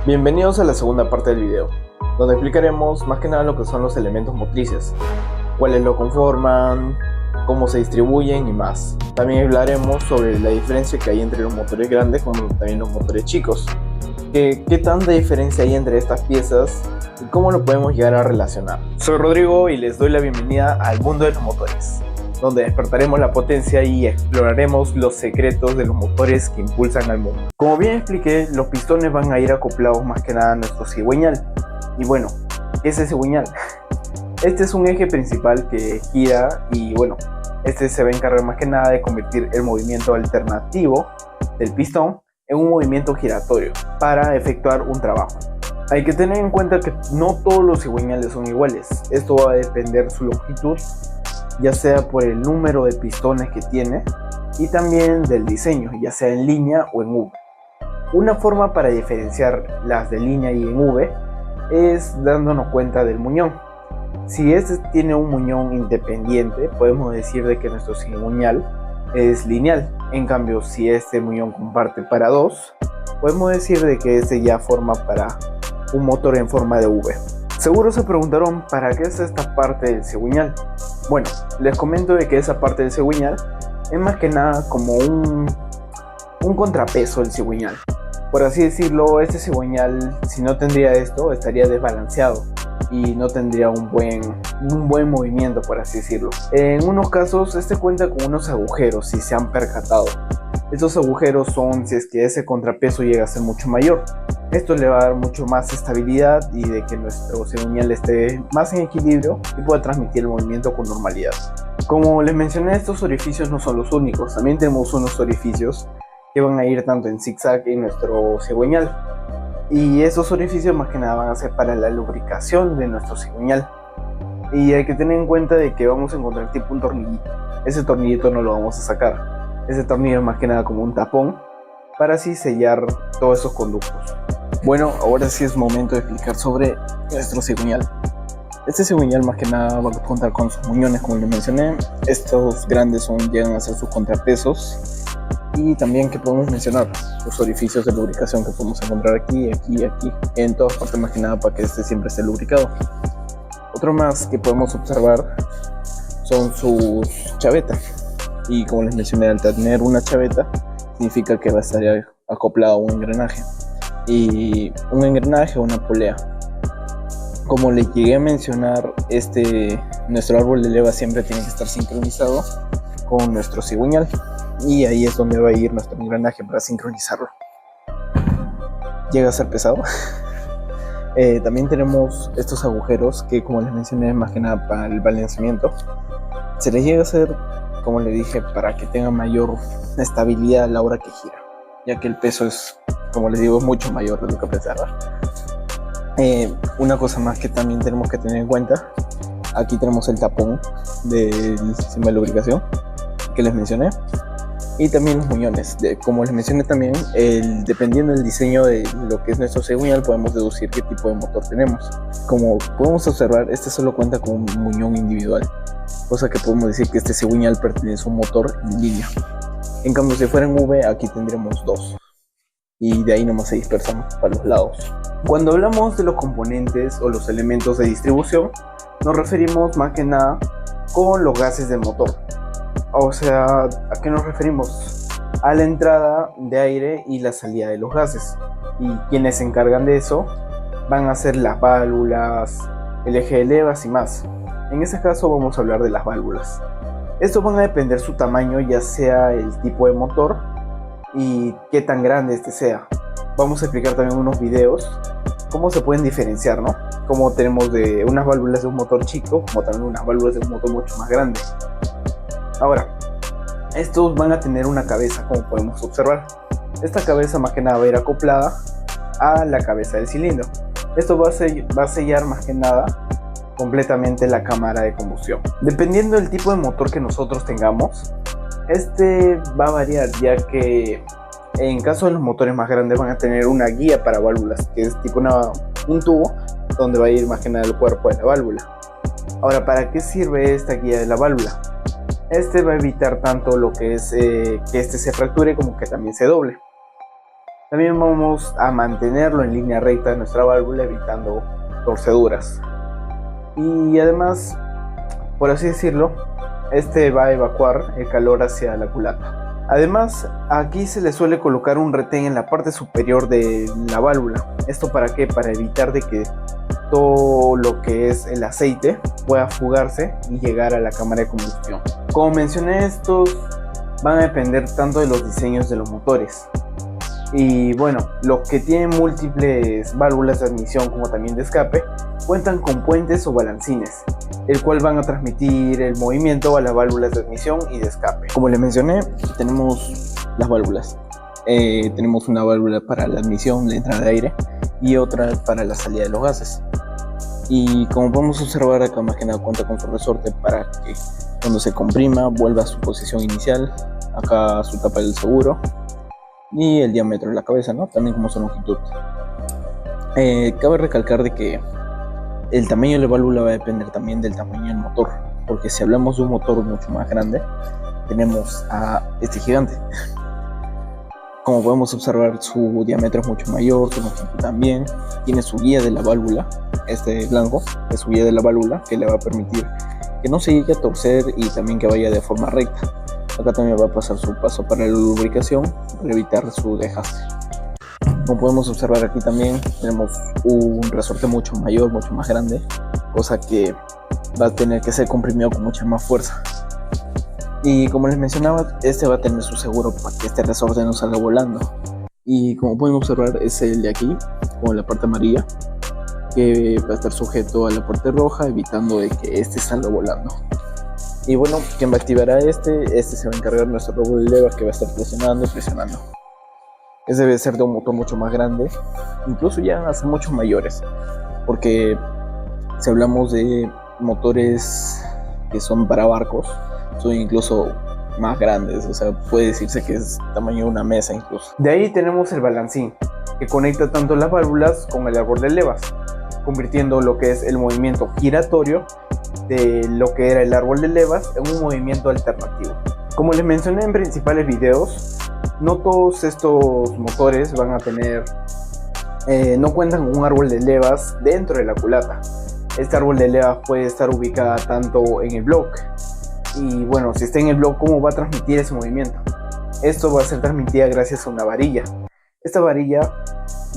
Bienvenidos a la segunda parte del video, donde explicaremos más que nada lo que son los elementos motrices, cuáles lo conforman, cómo se distribuyen y más. También hablaremos sobre la diferencia que hay entre los motores grandes como también los motores chicos, qué tanta diferencia hay entre estas piezas y cómo lo podemos llegar a relacionar. Soy Rodrigo y les doy la bienvenida al mundo de los motores, donde despertaremos la potencia y exploraremos los secretos de los motores que impulsan al mundo. Como bien expliqué, los pistones van a ir acoplados más que nada a nuestro cigüeñal. Y bueno, ¿qué es el cigüeñal? Este es un eje principal que gira y bueno, este se va a encargar más que nada de convertir el movimiento alternativo del pistón en un movimiento giratorio para efectuar un trabajo. Hay que tener en cuenta que no todos los cigüeñales son iguales. Esto va a depender de su longitud, ya sea por el número de pistones que tiene y también del diseño, ya sea en línea o en V. Una forma para diferenciar las de línea y en V es dándonos cuenta del muñón. Si este tiene un muñón independiente, podemos decir de que nuestro cigüeñal es lineal. En cambio, si este muñón comparte para dos, podemos decir de que este ya forma para un motor en forma de V. Seguro se preguntaron ¿para qué es esta parte del cigüeñal? Bueno, les comento de que esa parte del cigüeñal es más que nada como un contrapeso del cigüeñal. Por así decirlo, este cigüeñal, si no tendría esto, estaría desbalanceado y no tendría un buen movimiento, por así decirlo. En unos casos, este cuenta con unos agujeros, si se han percatado. Estos agujeros son si es que ese contrapeso llega a ser mucho mayor. Esto le va a dar mucho más estabilidad y de que nuestro cigüeñal esté más en equilibrio y pueda transmitir el movimiento con normalidad. Como les mencioné, estos orificios no son los únicos. También tenemos unos orificios que van a ir tanto en zigzag en nuestro cigüeñal. Y esos orificios más que nada van a ser para la lubricación de nuestro cigüeñal. Y hay que tener en cuenta de que vamos a encontrar tipo un tornillito. Ese tornillito no lo vamos a sacar. Ese tornillo es más que nada como un tapón para así sellar todos esos conductos. Bueno, ahora sí es momento de explicar sobre nuestro cigüeñal. Este cigüeñal más que nada va a contar con sus muñones, como les mencioné. Estos grandes llegan a ser sus contrapesos. Y también que podemos mencionar los orificios de lubricación que podemos encontrar aquí, en todas partes más que nada para que este siempre esté lubricado. Otro más que podemos observar son sus chavetas. Y como les mencioné, al tener una chaveta significa que va a estar acoplado a un engranaje. Y un engranaje o una polea. Como les llegué a mencionar, nuestro árbol de leva siempre tiene que estar sincronizado con nuestro cigüeñal. Y ahí es donde va a ir nuestro engranaje para sincronizarlo. Llega a ser pesado. También tenemos estos agujeros que, como les mencioné, es más que nada para el balanceamiento. Se les llega a hacer, como les dije, para que tenga mayor estabilidad a la hora que gira, ya que el peso es, como les digo, es mucho mayor de lo que pensaba. Una cosa más que también tenemos que tener en cuenta, aquí tenemos el tapón del sistema de lubricación que les mencioné. Y también los muñones, como les mencioné también, dependiendo del diseño de lo que es nuestro cigüeñal, podemos deducir qué tipo de motor tenemos. Como podemos observar, este solo cuenta con un muñón individual, cosa que podemos decir que este cigüeñal pertenece a un motor en línea. En cambio, si fuera en V, aquí tendremos dos, y de ahí nomás se dispersan para los lados. Cuando hablamos de los componentes o los elementos de distribución, nos referimos más que nada con los gases del motor. O sea, ¿a qué nos referimos? A la entrada de aire y la salida de los gases. Y quienes se encargan de eso van a ser las válvulas, el eje de levas y más. En este caso vamos a hablar de las válvulas. Estos van a depender su tamaño, ya sea el tipo de motor y qué tan grande este sea. Vamos a explicar también unos videos cómo se pueden diferenciar, ¿no? Como tenemos de unas válvulas de un motor chico, como también unas válvulas de un motor mucho más grande. Ahora, estos van a tener una cabeza, como podemos observar. Esta cabeza más que nada va a ir acoplada a la cabeza del cilindro. Esto va a sellar más que nada completamente la cámara de combustión. Dependiendo del tipo de motor que nosotros tengamos, este va a variar, ya que en caso de los motores más grandes van a tener una guía para válvulas, que es tipo un tubo donde va a ir más que nada el cuerpo de la válvula. Ahora, ¿para qué sirve esta guía de la válvula? Este va a evitar tanto lo que es que este se fracture como que también se doble. También vamos a mantenerlo en línea recta de nuestra válvula, evitando torceduras. Y además, por así decirlo, este va a evacuar el calor hacia la culata. Además, aquí se le suele colocar un retén en la parte superior de la válvula. ¿Esto para qué? Para evitar de que todo lo que es el aceite pueda fugarse y llegar a la cámara de combustión. Como mencioné, estos van a depender tanto de los diseños de los motores. Y bueno, los que tienen múltiples válvulas de admisión como también de escape cuentan con puentes o balancines, el cual van a transmitir el movimiento a las válvulas de admisión y de escape. Como les mencioné, tenemos las válvulas. Tenemos una válvula para la admisión, la entrada de aire, y otra para la salida de los gases. Y como podemos observar acá, más que nada cuenta con su resorte para que cuando se comprima vuelva a su posición inicial. Acá su tapa del seguro y el diámetro de la cabeza, ¿no? También como su longitud. Cabe recalcar de que el tamaño de la válvula va a depender también del tamaño del motor, porque si hablamos de un motor mucho más grande, tenemos a este gigante. Como podemos observar, su diámetro es mucho mayor, su longitud también. Tiene su guía de la válvula, este blanco es su guía de la válvula, que le va a permitir que no se llegue a torcer y también que vaya de forma recta. Acá también va a pasar su paso para la lubricación, para evitar su desgaste. Como podemos observar aquí también tenemos un resorte mucho mayor, mucho más grande, cosa que va a tener que ser comprimido con mucha más fuerza. Y como les mencionaba, este va a tener su seguro para que este resorte no salga volando. Y como pueden observar, es el de aquí, con la parte amarilla, que va a estar sujeto a la parte roja, evitando de que este salga volando. Y bueno, quien va a activar a este se va a encargar de nuestro robot de levas, que va a estar presionando y presionando. Este debe ser de un motor mucho más grande, incluso ya van a ser mucho mayores, porque si hablamos de motores que son para barcos, son incluso más grandes, o sea, puede decirse que es tamaño de una mesa incluso. De ahí tenemos el balancín, que conecta tanto las válvulas con el árbol de levas, convirtiendo lo que es el movimiento giratorio de lo que era el árbol de levas en un movimiento alternativo. Como les mencioné en principales videos, no todos estos motores van a tener, no cuentan con un árbol de levas dentro de la culata. Este árbol de levas puede estar ubicada tanto en el bloque. Y bueno, si está en el bloque, ¿cómo va a transmitir ese movimiento? Esto va a ser transmitida gracias a una varilla. Esta varilla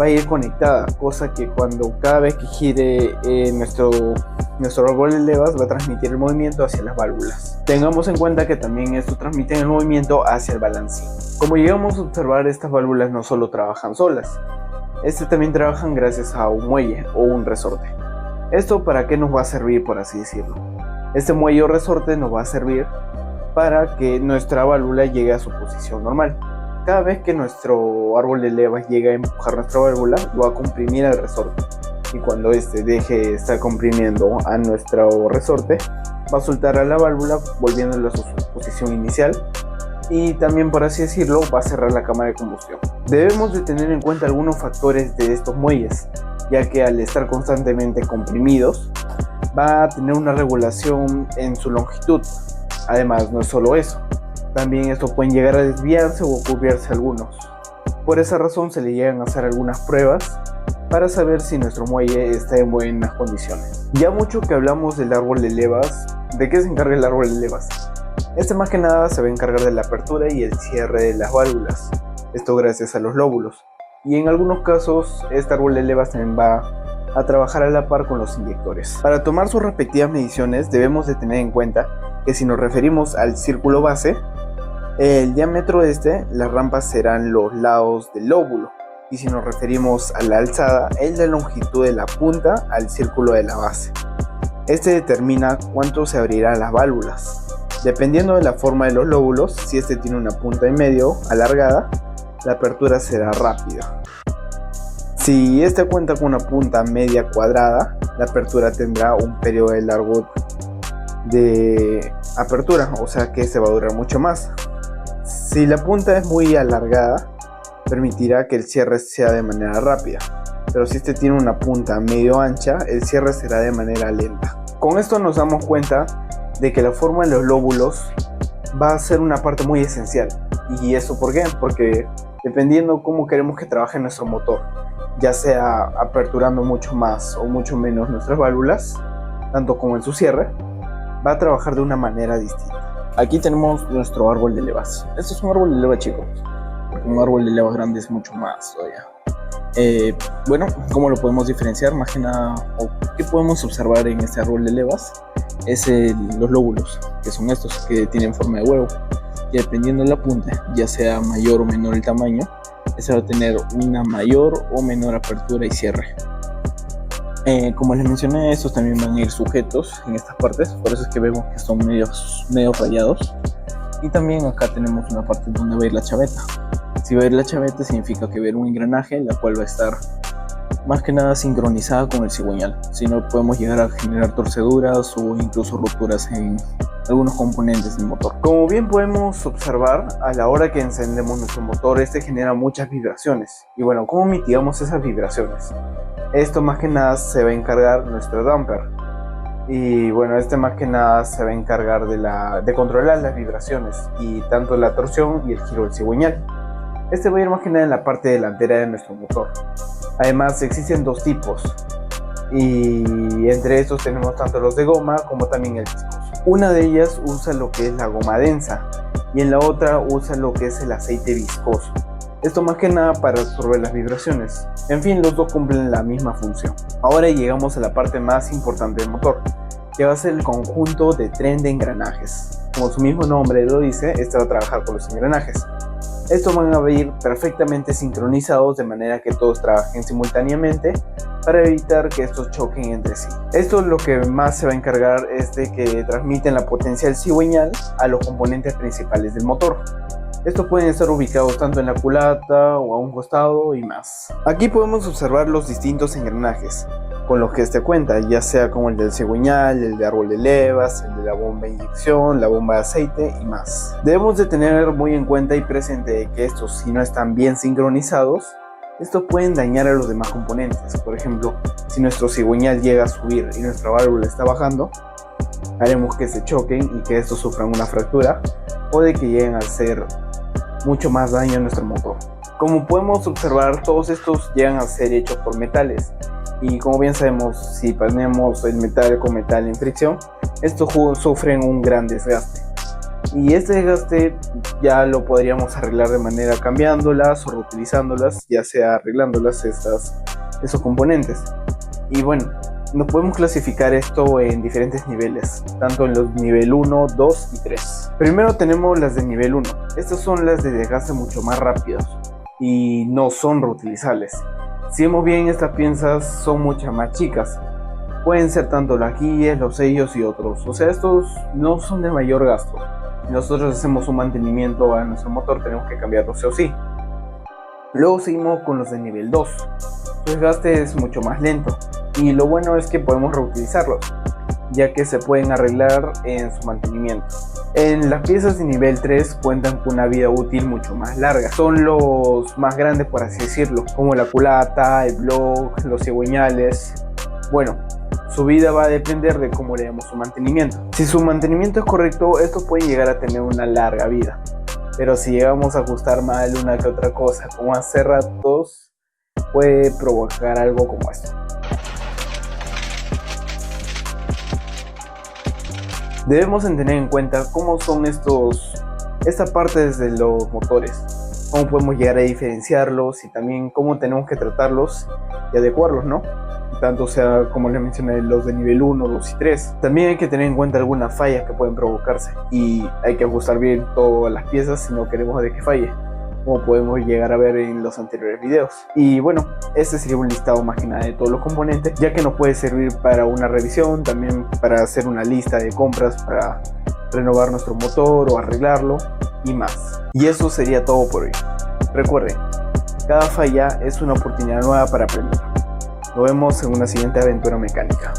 va a ir conectada, cosa que cuando cada vez que gire nuestro árbol de levas va a transmitir el movimiento hacia las válvulas. Tengamos en cuenta que también esto transmite el movimiento hacia el balancín. Como llegamos a observar, estas válvulas no solo trabajan solas, también trabajan gracias a un muelle o un resorte. ¿Esto para qué nos va a servir, por así decirlo? Este muelle o resorte nos va a servir para que nuestra válvula llegue a su posición normal. Cada vez que nuestro árbol de levas llegue a empujar nuestra válvula, lo va a comprimir al resorte. Y cuando este deje de estar comprimiendo a nuestro resorte, va a soltar a la válvula, volviéndola a su posición inicial. Y también, por así decirlo, va a cerrar la cámara de combustión. Debemos de tener en cuenta algunos factores de estos muelles, ya que al estar constantemente comprimidos, va a tener una regulación en su longitud. Además, no es solo eso, también esto pueden llegar a desviarse o curvarse algunos. Por esa razón se le llegan a hacer algunas pruebas para saber si nuestro muelle está en buenas condiciones. Ya mucho que hablamos del árbol de levas, ¿de qué se encarga el árbol de levas? Más que nada se va a encargar de la apertura y el cierre de las válvulas, esto gracias a los lóbulos. Y en algunos casos este árbol de levas también va a trabajar a la par con los inyectores. Para tomar sus respectivas mediciones debemos de tener en cuenta que si nos referimos al círculo base, el diámetro de las rampas serán los lados del lóbulo, y si nos referimos a la alzada, es la longitud de la punta al círculo de la base. Determina cuánto se abrirán las válvulas. Dependiendo de la forma de los lóbulos, si tiene una punta en medio alargada, la apertura será rápida. Si cuenta con una punta media cuadrada, la apertura tendrá un periodo de largo de apertura, o sea que va a durar mucho más. Si la punta es muy alargada, permitirá que el cierre sea de manera rápida, pero si tiene una punta medio ancha, el cierre será de manera lenta. Con esto nos damos cuenta de que la forma de los lóbulos va a ser una parte muy esencial. ¿Y eso por qué? Porque dependiendo cómo queremos que trabaje nuestro motor, ya sea aperturando mucho más o mucho menos nuestras válvulas, tanto como en su cierre, va a trabajar de una manera distinta. Aquí tenemos nuestro árbol de levas. Este es un árbol de leva chico, porque un árbol de levas grande es mucho más todavía. Bueno, ¿cómo lo podemos diferenciar? Más que nada, o ¿qué podemos observar en este árbol de levas? Es los lóbulos, que son estos que tienen forma de huevo. Y dependiendo de la punta, ya sea mayor o menor el tamaño, ese va a tener una mayor o menor apertura y cierre. Como les mencioné, estos también van a ir sujetos en estas partes, por eso es que vemos que son medio rayados. Y también acá tenemos una parte donde va a ir la chaveta. Si va a ir la chaveta significa que va a haber un engranaje, la cual va a estar más que nada sincronizada con el cigüeñal. Si no, podemos llegar a generar torceduras o incluso rupturas en algunos componentes del motor. Como bien podemos observar, a la hora que encendemos nuestro motor, este genera muchas vibraciones. Y bueno, ¿cómo mitigamos esas vibraciones? Esto más que nada se va a encargar nuestro damper. Y bueno, este más que nada se va a encargar de controlar las vibraciones y tanto la torsión y el giro del cigüeñal. Este va a ir más que nada en la parte delantera de nuestro motor. Además existen dos tipos y entre estos tenemos tanto los de goma como también el viscoso. Una de ellas usa lo que es la goma densa y en la otra usa lo que es el aceite viscoso. Esto más que nada para absorber las vibraciones. En fin, los dos cumplen la misma función. Ahora llegamos a la parte más importante del motor, que va a ser el conjunto de tren de engranajes. Como su mismo nombre lo dice, este va a trabajar con los engranajes. Estos van a ir perfectamente sincronizados de manera que todos trabajen simultáneamente para evitar que estos choquen entre sí. Esto lo que más se va a encargar es de que transmiten la potencia del cigüeñal a los componentes principales del motor. Estos pueden estar ubicados tanto en la culata o a un costado y más. Aquí podemos observar los distintos engranajes con los que este cuenta, ya sea como el del cigüeñal, el de árbol de levas, el de la bomba de inyección, la bomba de aceite y más. Debemos de tener muy en cuenta y presente que estos, si no están bien sincronizados, estos pueden dañar a los demás componentes. Por ejemplo, si nuestro cigüeñal llega a subir y nuestra válvula está bajando, haremos que se choquen y que estos sufran una fractura o de que lleguen a hacer mucho más daño a nuestro motor. Como podemos observar, todos estos llegan a ser hechos por metales. Y como bien sabemos, si ponemos el metal con metal en fricción, estos sufren un gran desgaste. Y este desgaste ya lo podríamos arreglar de manera cambiándolas o reutilizándolas, ya sea arreglándolas esos componentes. Y bueno, nos podemos clasificar esto en diferentes niveles, tanto en los nivel 1, 2 y 3. Primero tenemos las de nivel 1. Estas son las de desgaste mucho más rápidos y no son reutilizables. Si vemos bien, estas piezas son mucho más chicas. Pueden ser tanto las guías, los sellos y otros. O sea, estos no son de mayor gasto. Si nosotros hacemos un mantenimiento a nuestro motor, tenemos que cambiarlos sí o sí. Luego seguimos con los de nivel 2. Su desgaste es mucho más lento. Y lo bueno es que podemos reutilizarlos, ya que se pueden arreglar en su mantenimiento. En las piezas de nivel 3 cuentan con una vida útil mucho más larga. Son los más grandes, por así decirlo, como la culata, el block, los cigüeñales. Bueno, su vida va a depender de cómo le demos su mantenimiento. Si su mantenimiento es correcto, estos pueden llegar a tener una larga vida. Pero si llegamos a ajustar mal una que otra cosa, como hace ratos, puede provocar algo como esto. Debemos tener en cuenta cómo son estas partes de los motores, cómo podemos llegar a diferenciarlos y también cómo tenemos que tratarlos y adecuarlos, ¿no? Tanto sea, como les mencioné, los de nivel 1, 2 y 3. También hay que tener en cuenta algunas fallas que pueden provocarse y hay que ajustar bien todas las piezas si no queremos de que falle, como podemos llegar a ver en los anteriores videos. Y bueno, este sería un listado más que nada de todos los componentes, ya que nos puede servir para una revisión, también para hacer una lista de compras para renovar nuestro motor o arreglarlo y más. Y eso sería todo por hoy. Recuerden, cada falla es una oportunidad nueva para aprender. Nos vemos en una siguiente aventura mecánica.